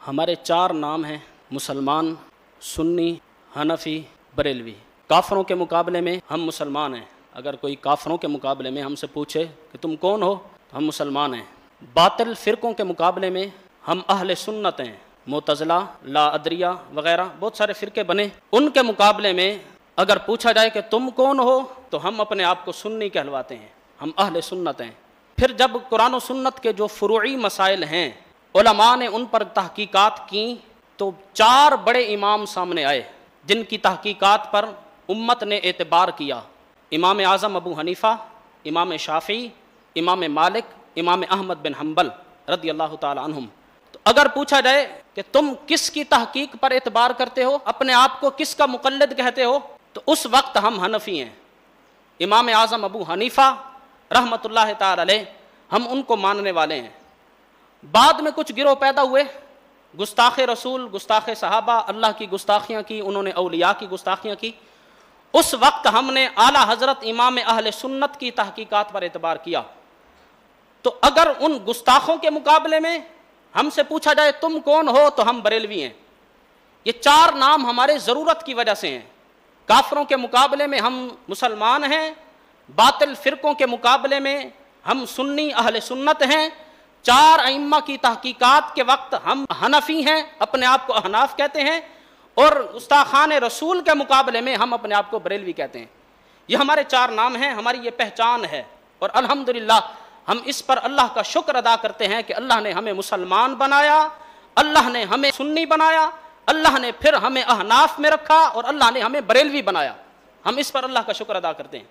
ہمارے 4 نام ہیں: مسلمان، سنی، حنفی، بریلوی۔ کافروں کے مقابلے میں ہم مسلمان ہیں۔ اگر کوئی کافروں کے مقابلے میں ہم سے پوچھے کہ تم کون ہو تو ہم مسلمان ہیں۔ باطل فرقوں کے مقابلے میں ہم اہل سنت ہیں۔ معتزلہ، لا ادریہ وغیرہ بہت سارے فرقے بنے، ان کے مقابلے میں اگر پوچھا جائے کہ تم کون ہو تو ہم اپنے آپ کو سنی کہلواتے ہیں، ہم اہل سنت ہیں۔ پھر جب قرآن و سنت کے جو فروعی مسائل ہیں علماء نے ان پر تحقیقات کی تو 4 بڑے امام سامنے آئے جن کی تحقیقات پر امت نے اعتبار کیا: امام اعظم ابو حنیفہ، امام شافعی، امام مالک، امام احمد بن حنبل رضی اللہ تعالی عنہم۔ تو اگر پوچھا جائے کہ تم کس کی تحقیق پر اعتبار کرتے ہو، اپنے آپ کو کس کا مقلد کہتے ہو، تو اس وقت ہم حنفی ہیں۔ امام اعظم ابو حنیفہ رحمۃ اللہ تعالی علیہ، ہم ان کو ماننے والے ہیں۔ بعد میں کچھ گروہ پیدا ہوئے، گستاخ رسول، گستاخ صحابہ، اللہ کی گستاخیاں کی، انہوں نے اولیاء کی گستاخیاں کی۔ اس وقت ہم نے اعلیٰ حضرت امام اہل سنت کی تحقیقات پر اعتبار کیا۔ تو اگر ان گستاخوں کے مقابلے میں ہم سے پوچھا جائے تم کون ہو تو ہم بریلوی ہیں۔ یہ 4 نام ہمارے ضرورت کی وجہ سے ہیں۔ کافروں کے مقابلے میں ہم مسلمان ہیں، باطل فرقوں کے مقابلے میں ہم سنی اہل سنت ہیں، 4 ائمہ کی تحقیقات کے وقت ہم حنفی ہیں، اپنے آپ کو احناف کہتے ہیں، اور گستاخان رسول کے مقابلے میں ہم اپنے آپ کو بریلوی کہتے ہیں۔ یہ ہمارے 4 نام ہیں، ہماری یہ پہچان ہے، اور الحمدللہ ہم اس پر اللہ کا شکر ادا کرتے ہیں کہ اللہ نے ہمیں مسلمان بنایا، اللہ نے ہمیں سنی بنایا، اللہ نے پھر ہمیں احناف میں رکھا، اور اللہ نے ہمیں بریلوی بنایا۔ ہم اس پر اللہ کا شکر ادا کرتے ہیں۔